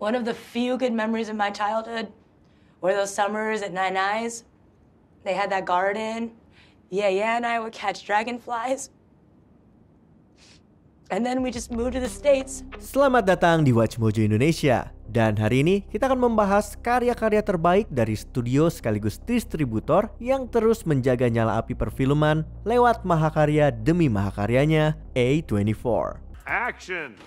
One of the few good memories of my childhood were those summers at Nine Eyes. They had that garden. Yeah, and I would catch dragonflies. And then we just moved to the States. Selamat datang di Watch Mojo Indonesia. Dan hari ini kita akan membahas karya-karya terbaik dari studio sekaligus distributor yang terus menjaga nyala api perfilman lewat mahakarya demi mahakaryanya, A24. Action!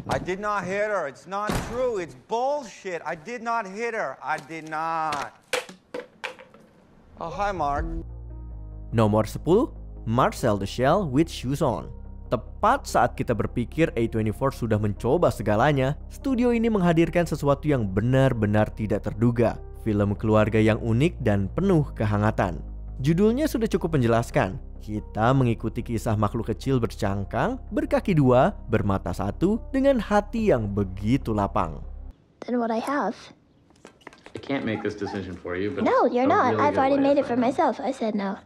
I did not hit her. It's not true. It's bullshit. I did not hit her. I did not. Oh, hi, Mark. Nomor 10, Marcel the Shell with Shoes On. Tepat saat kita berpikir A24 sudah mencoba segalanya, studio ini menghadirkan sesuatu yang benar-benar tidak terduga. Film keluarga yang unik dan penuh kehangatan. Judulnya sudah cukup menjelaskan. Kita mengikuti kisah makhluk kecil bercangkang, berkaki dua, bermata satu, dengan hati yang begitu lapang. Then what I have? I can't make this decision for you, but No, you're not. really I've already made it for find myself. I said no.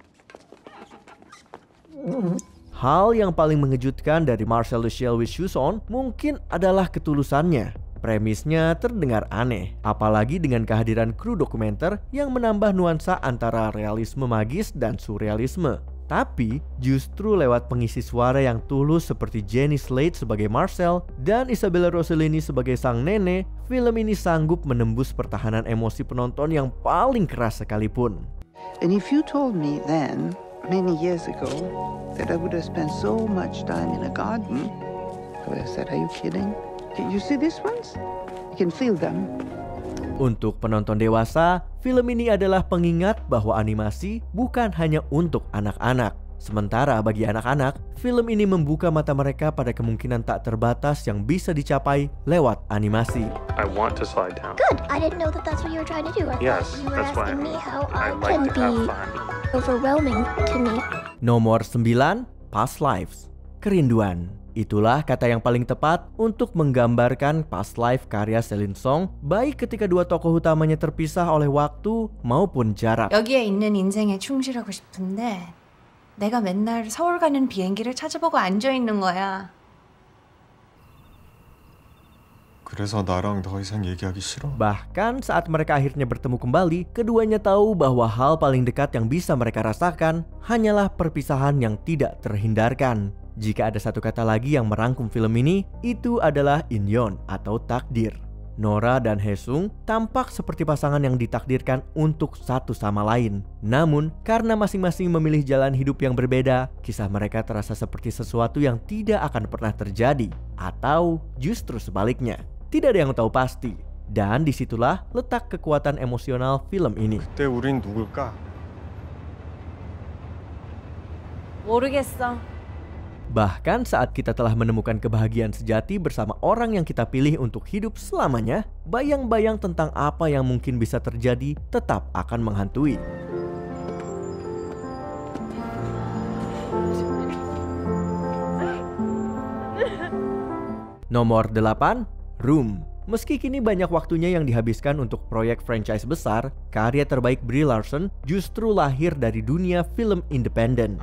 Hal yang paling mengejutkan dari Marcel the Shell with Shoes On mungkin adalah ketulusannya. Premisnya terdengar aneh, apalagi dengan kehadiran kru dokumenter yang menambah nuansa antara realisme magis dan surrealisme. Tapi justru lewat pengisi suara yang tulus seperti Jenny Slate sebagai Marcel dan Isabella Rossellini sebagai sang nenek, film ini sanggup menembus pertahanan emosi penonton yang paling keras sekalipun. And if you told me then, many years ago, that I would have spent so much time in a garden, I would have said, are you kidding? You see these ones? You can feel them. Untuk penonton dewasa, film ini adalah pengingat bahwa animasi bukan hanya untuk anak-anak. Sementara bagi anak-anak, film ini membuka mata mereka pada kemungkinan tak terbatas yang bisa dicapai lewat animasi. I want to slide down. Good. I didn't know that that's what you were trying to do. I Yes, thought you were that's why asking me how I art like can to have be fun. overwhelming to me. Nomor 9, Past Lives. Kerinduan. Itulah kata yang paling tepat untuk menggambarkan past life karya Celine Song, baik ketika dua tokoh utamanya terpisah oleh waktu maupun jarak. 여기에 있는 인생에 충실하고 싶은데 내가 맨날 서울 가는 비행기를 찾아보고 앉아 있는 거야. 그래서 나랑 더 이상 얘기하기 싫어. Bahkan saat mereka akhirnya bertemu kembali, keduanya tahu bahwa hal paling dekat yang bisa mereka rasakan hanyalah perpisahan yang tidak terhindarkan. Jika ada satu kata lagi yang merangkum film ini, itu adalah inyon atau takdir. Nora dan Haesung tampak seperti pasangan yang ditakdirkan untuk satu sama lain. Namun, karena masing-masing memilih jalan hidup yang berbeda, kisah mereka terasa seperti sesuatu yang tidak akan pernah terjadi. Atau justru sebaliknya. Tidak ada yang tahu pasti. Dan disitulah letak kekuatan emosional film ini. 그때 우린 누굴까? 모르겠어. Bahkan saat kita telah menemukan kebahagiaan sejati bersama orang yang kita pilih untuk hidup selamanya, bayang-bayang tentang apa yang mungkin bisa terjadi tetap akan menghantui. Nomor 8, Room. Meski kini banyak waktunya yang dihabiskan untuk proyek franchise besar, karya terbaik Brie Larson justru lahir dari dunia film independen.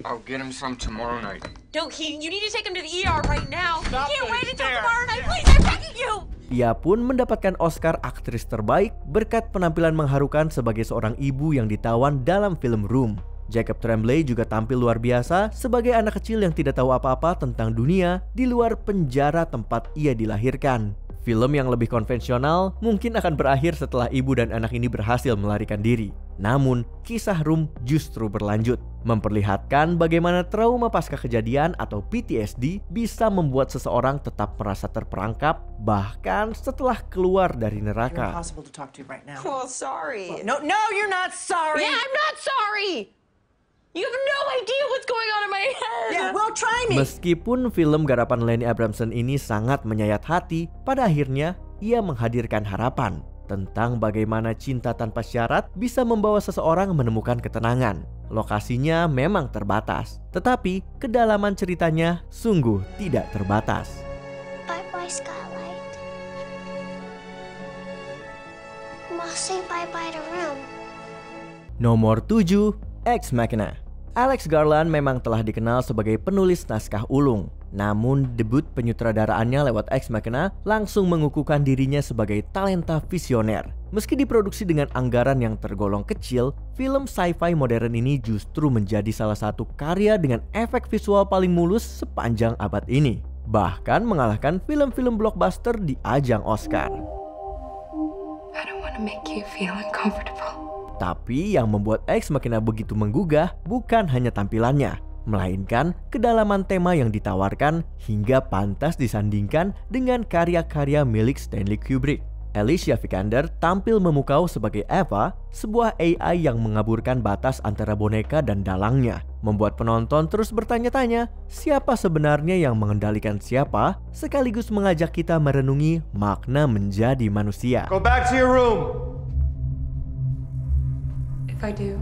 I'll get him some tomorrow night. You need to take him to the ER right now. Stop You can't wait this, until there. tomorrow night. Please, I'm begging you. Ia pun mendapatkan Oscar aktris terbaik berkat penampilan mengharukan sebagai seorang ibu yang ditawan dalam film Room. Jacob Tremblay juga tampil luar biasa sebagai anak kecil yang tidak tahu apa-apa tentang dunia di luar penjara tempat ia dilahirkan. Film yang lebih konvensional mungkin akan berakhir setelah ibu dan anak ini berhasil melarikan diri. Namun, kisah Room justru berlanjut, memperlihatkan bagaimana trauma pasca kejadian atau PTSD bisa membuat seseorang tetap merasa terperangkap bahkan setelah keluar dari neraka. Impossible to talk to you right now. Oh, sorry. No, you're not sorry. Yeah, I'm not sorry. You have no idea what's going on in my head. Yeah, well, try me. Meskipun film garapan Lenny Abramson ini sangat menyayat hati, pada akhirnya ia menghadirkan harapan tentang bagaimana cinta tanpa syarat bisa membawa seseorang menemukan ketenangan. Lokasinya memang terbatas, tetapi kedalaman ceritanya sungguh tidak terbatas. Bye-bye, Skylight. Must say bye-bye to Room. Nomor 7, Ex Machina. Alex Garland memang telah dikenal sebagai penulis naskah ulung. Namun debut penyutradaraannya lewat Ex Machina langsung mengukuhkan dirinya sebagai talenta visioner. Meski diproduksi dengan anggaran yang tergolong kecil, film sci-fi modern ini justru menjadi salah satu karya dengan efek visual paling mulus sepanjang abad ini. Bahkan mengalahkan film-film blockbuster di ajang Oscar. I don't want to make you feel uncomfortable. Tapi yang membuat Ex Machina begitu menggugah bukan hanya tampilannya, melainkan kedalaman tema yang ditawarkan hingga pantas disandingkan dengan karya-karya milik Stanley Kubrick. Alicia Vikander tampil memukau sebagai Eva, sebuah AI yang mengaburkan batas antara boneka dan dalangnya, membuat penonton terus bertanya-tanya siapa sebenarnya yang mengendalikan siapa, sekaligus mengajak kita merenungi makna menjadi manusia. Go back to your room. If I do,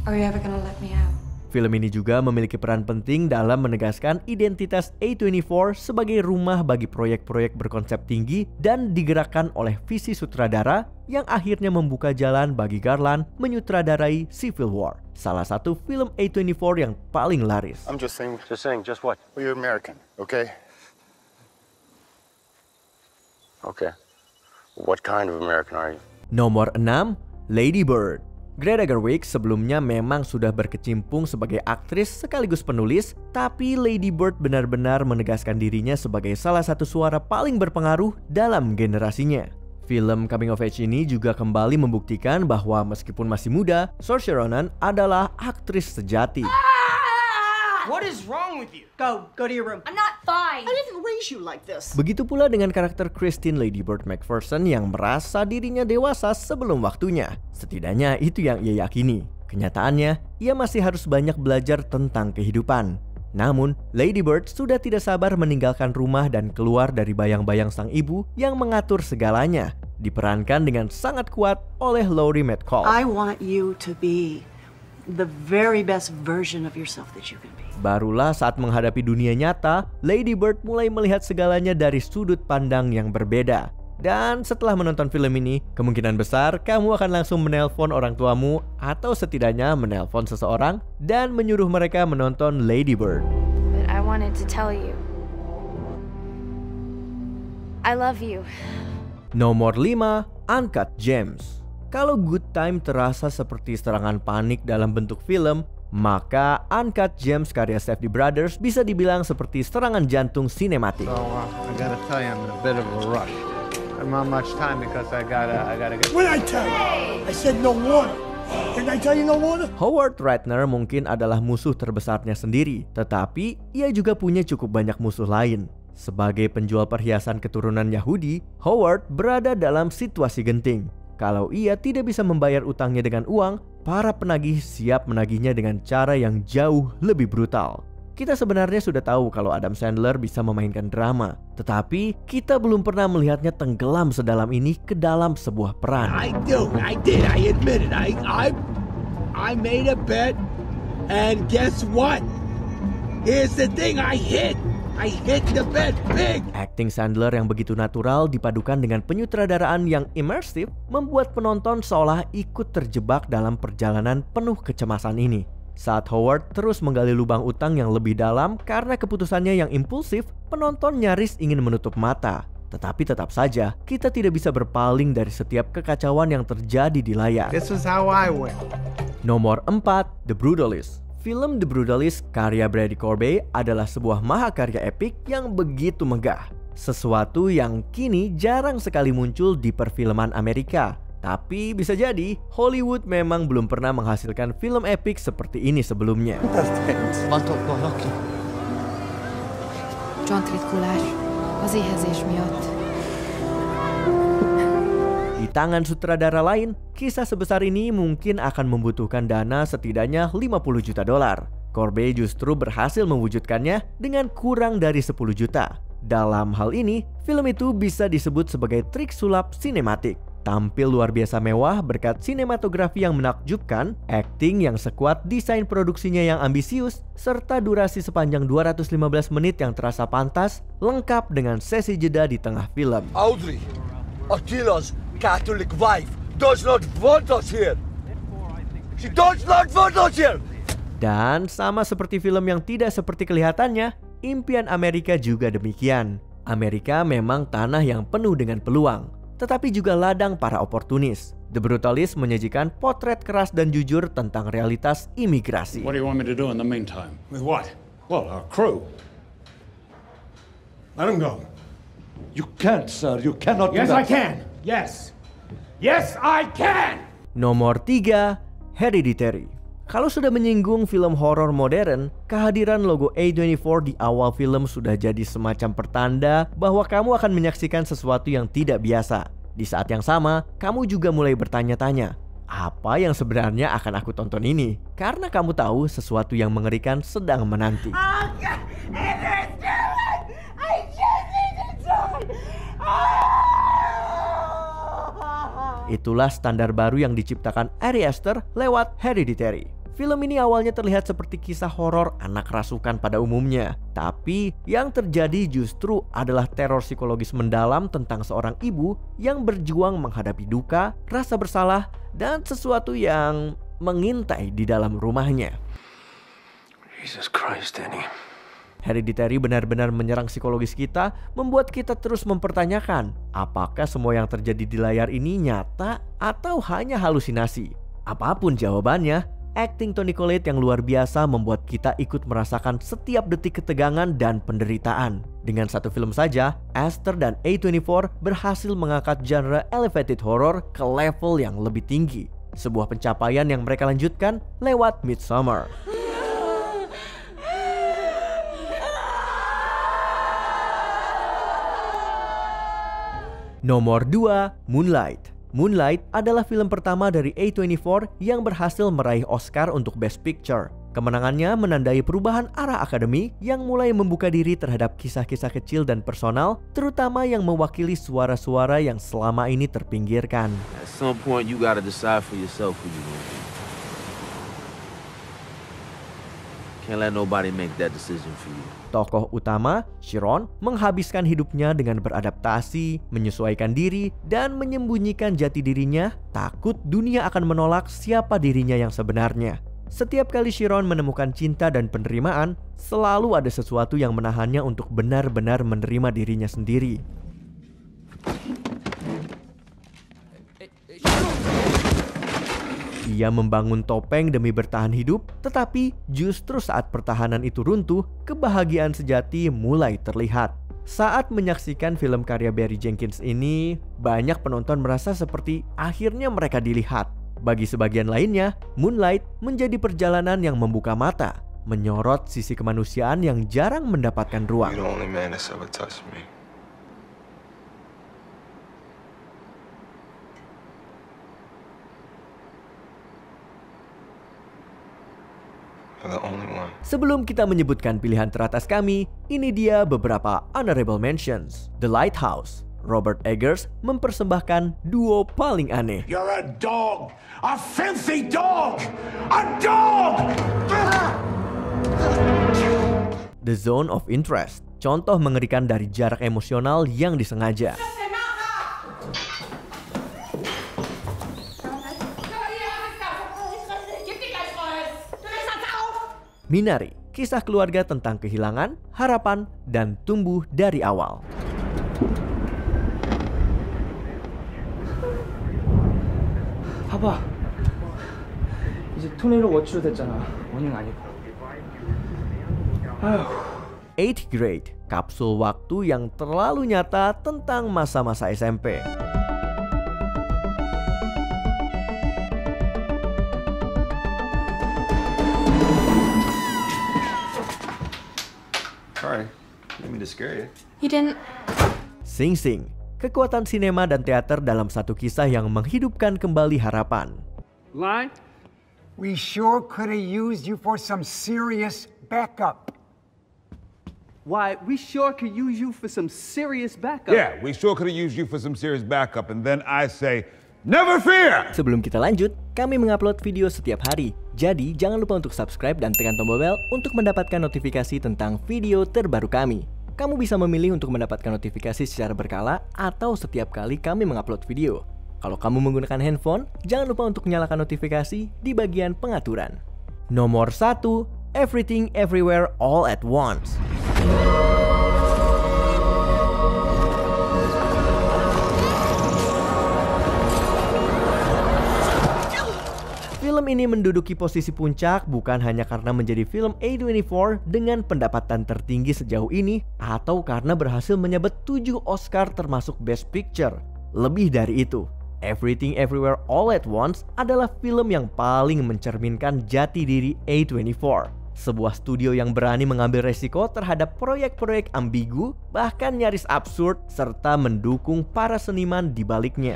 are you ever gonna let me out? Film ini juga memiliki peran penting dalam menegaskan identitas A24 sebagai rumah bagi proyek-proyek berkonsep tinggi dan digerakkan oleh visi sutradara yang akhirnya membuka jalan bagi Garland menyutradarai Civil War, salah satu film A24 yang paling laris. I'm just saying, just what? Well, you're American, okay? Okay. What kind of American are you? Nomor 6, Lady Bird. Greta Gerwig sebelumnya memang sudah berkecimpung sebagai aktris sekaligus penulis, tapi Lady Bird benar-benar menegaskan dirinya sebagai salah satu suara paling berpengaruh dalam generasinya. Film coming of age ini juga kembali membuktikan bahwa meskipun masih muda, Saoirse Ronan adalah aktris sejati. What is wrong with you? Go to your room. I'm not fine. I didn't raise you like this. Begitu pula dengan karakter Christine Lady Bird McPherson yang merasa dirinya dewasa sebelum waktunya. Setidaknya itu yang ia yakini. Kenyataannya, ia masih harus banyak belajar tentang kehidupan. Namun, Lady Bird sudah tidak sabar meninggalkan rumah dan keluar dari bayang-bayang sang ibu yang mengatur segalanya. Diperankan dengan sangat kuat oleh Laurie Metcalf. I want you to be the very best version of yourself that you can be. Barulah saat menghadapi dunia nyata, Lady Bird mulai melihat segalanya dari sudut pandang yang berbeda. Dan setelah menonton film ini, kemungkinan besar kamu akan langsung menelpon orang tuamu atau setidaknya menelpon seseorang dan menyuruh mereka menonton Lady Bird. But I wanted to tell you, I love you. Nomor 5, Uncut Gems. Kalau Good Time terasa seperti serangan panik dalam bentuk film, maka Uncut Gems karya Safdie Brothers bisa dibilang seperti serangan jantung sinematik. So, I gotta tell you, I'm in a bit of a rush. I'm not much time because I gotta get... What did I tell you? I said no water. Didn't I tell you no water? Howard Ratner mungkin adalah musuh terbesarnya sendiri, tetapi ia juga punya cukup banyak musuh lain. Sebagai penjual perhiasan keturunan Yahudi, Howard berada dalam situasi genting. Kalau ia tidak bisa membayar utangnya dengan uang, para penagih siap menagihnya dengan cara yang jauh lebih brutal. Kita sebenarnya sudah tahu kalau Adam Sandler bisa memainkan drama, tetapi kita belum pernah melihatnya tenggelam sedalam ini ke dalam sebuah peran. I admit it. I made a bet, and guess what? Here's the thing, I hit the bet big. Acting Sandler yang begitu natural dipadukan dengan penyutradaraan yang imersif membuat penonton seolah ikut terjebak dalam perjalanan penuh kecemasan ini. Saat Howard terus menggali lubang utang yang lebih dalam karena keputusannya yang impulsif, penonton nyaris ingin menutup mata. Tetapi tetap saja, kita tidak bisa berpaling dari setiap kekacauan yang terjadi di layar. This is how I win. Nomor 4, The Brutalist. Film The Brutalist karya Brady Corbet adalah sebuah mahakarya epik yang begitu megah. Sesuatu yang kini jarang sekali muncul di perfilman Amerika. Tapi bisa jadi Hollywood memang belum pernah menghasilkan film epik seperti ini sebelumnya. Di tangan sutradara lain, kisah sebesar ini mungkin akan membutuhkan dana setidaknya $50 juta. Corbet justru berhasil mewujudkannya dengan kurang dari 10 juta. Dalam hal ini, film itu bisa disebut sebagai trik sulap sinematik. Tampil luar biasa mewah berkat sinematografi yang menakjubkan, akting yang sekuat, desain produksinya yang ambisius, serta durasi sepanjang 215 menit yang terasa pantas, lengkap dengan sesi jeda di tengah film. Audrey, Attila's Catholic wife does not want us here. She does not want us here. Dan sama seperti film yang tidak seperti kelihatannya, impian Amerika juga demikian. Amerika memang tanah yang penuh dengan peluang, tetapi juga ladang para oportunis. The Brutalist menyajikan potret keras dan jujur tentang realitas imigrasi. What do you want me to do in the meantime? With what? Well, our crew. Let him go. You can't, sir. You cannot do Yes, that. I can. Yes. Yes, I can! Nomor 3, Hereditary. Kalau sudah menyinggung film horor modern, kehadiran logo A24 di awal film sudah jadi semacam pertanda bahwa kamu akan menyaksikan sesuatu yang tidak biasa. Di saat yang sama, kamu juga mulai bertanya-tanya, apa yang sebenarnya akan aku tonton ini? Karena kamu tahu sesuatu yang mengerikan sedang menanti. Itulah standar baru yang diciptakan Ari Aster lewat Hereditary. Film ini awalnya terlihat seperti kisah horor anak rasukan pada umumnya. Tapi yang terjadi justru adalah teror psikologis mendalam tentang seorang ibu yang berjuang menghadapi duka, rasa bersalah, dan sesuatu yang mengintai di dalam rumahnya. Jesus Christ, Danny. Hereditary benar-benar menyerang psikologis kita, membuat kita terus mempertanyakan, apakah semua yang terjadi di layar ini nyata atau hanya halusinasi? Apapun jawabannya, akting Toni Collette yang luar biasa membuat kita ikut merasakan setiap detik ketegangan dan penderitaan. Dengan satu film saja, Aster dan A24 berhasil mengangkat genre elevated horror ke level yang lebih tinggi. Sebuah pencapaian yang mereka lanjutkan lewat Midsommar. Nomor 2, Moonlight. Moonlight adalah film pertama dari A24 yang berhasil meraih Oscar untuk Best Picture. Kemenangannya menandai perubahan arah akademi yang mulai membuka diri terhadap kisah-kisah kecil dan personal, terutama yang mewakili suara-suara yang selama ini terpinggirkan. At some point you gotta decide for yourself who you want to be. Can't let nobody make that decision for you. Tokoh utama, Chiron, menghabiskan hidupnya dengan beradaptasi, menyesuaikan diri, dan menyembunyikan jati dirinya, takut dunia akan menolak siapa dirinya yang sebenarnya. Setiap kali Chiron menemukan cinta dan penerimaan, selalu ada sesuatu yang menahannya untuk benar-benar menerima dirinya sendiri. Ia membangun topeng demi bertahan hidup, tetapi justru saat pertahanan itu runtuh, kebahagiaan sejati mulai terlihat. Saat menyaksikan film karya Barry Jenkins ini, banyak penonton merasa seperti akhirnya mereka dilihat. Bagi sebagian lainnya, Moonlight menjadi perjalanan yang membuka mata, menyorot sisi kemanusiaan yang jarang mendapatkan ruang. You're the only man that's ever touched me. Sebelum kita menyebutkan pilihan teratas kami, ini dia beberapa honorable mentions. The Lighthouse. Robert Eggers mempersembahkan duo paling aneh. You're a dog! A filthy dog! A dog! The Zone of Interest. Contoh mengerikan dari jarak emosional yang disengaja. Minari, kisah keluarga tentang kehilangan, harapan, dan tumbuh dari awal. 봐봐. 이제 토네이로 워치로 됐잖아. 원인 아니고. 아휴. 8th Grade, kapsul waktu yang terlalu nyata tentang masa-masa SMP. Sorry, didn't mean to scare you. You didn't. Sing Sing, kekuatan sinema dan teater dalam satu kisah yang menghidupkan kembali harapan. Line? We sure could have used you for some serious backup. Why, we sure could use you for some serious backup. Yeah, we sure could have used you for some serious backup. And then I say, never fear! Sebelum kita lanjut, kami mengupload video setiap hari. Jadi, jangan lupa untuk subscribe dan tekan tombol bel untuk mendapatkan notifikasi tentang video terbaru kami. Kamu bisa memilih untuk mendapatkan notifikasi secara berkala atau setiap kali kami mengupload video. Kalau kamu menggunakan handphone, jangan lupa untuk nyalakan notifikasi di bagian pengaturan. Nomor 1, Everything Everywhere All at Once. Film ini menduduki posisi puncak bukan hanya karena menjadi film A24 dengan pendapatan tertinggi sejauh ini atau karena berhasil menyabet 7 Oscar termasuk Best Picture. Lebih dari itu, Everything Everywhere All at Once adalah film yang paling mencerminkan jati diri A24. Sebuah studio yang berani mengambil resiko terhadap proyek-proyek ambigu, bahkan nyaris absurd, serta mendukung para seniman di baliknya.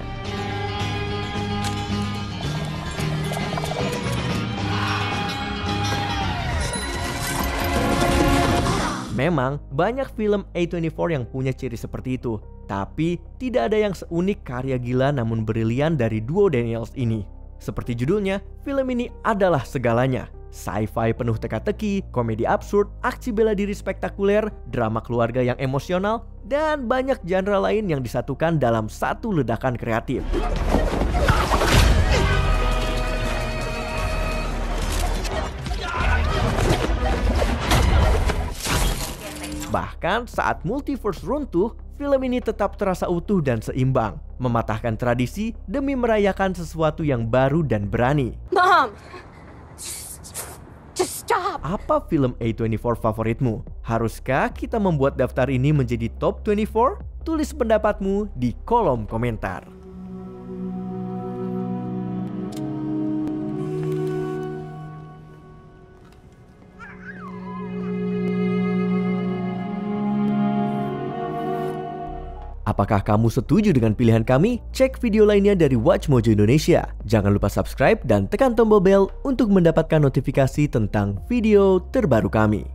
Memang banyak film A24 yang punya ciri seperti itu, tapi tidak ada yang seunik karya gila namun brilian dari duo Daniels ini. Seperti judulnya, film ini adalah segalanya. Sci-fi penuh teka-teki, komedi absurd, aksi bela diri spektakuler, drama keluarga yang emosional, dan banyak genre lain yang disatukan dalam satu ledakan kreatif. Bahkan saat multiverse runtuh, film ini tetap terasa utuh dan seimbang, mematahkan tradisi demi merayakan sesuatu yang baru dan berani. Mom! Just stop! Apa film A24 favoritmu? Haruskah kita membuat daftar ini menjadi top 24? Tulis pendapatmu di kolom komentar. Apakah kamu setuju dengan pilihan kami? Cek video lainnya dari Watch Mojo Indonesia. Jangan lupa subscribe dan tekan tombol bel untuk mendapatkan notifikasi tentang video terbaru kami.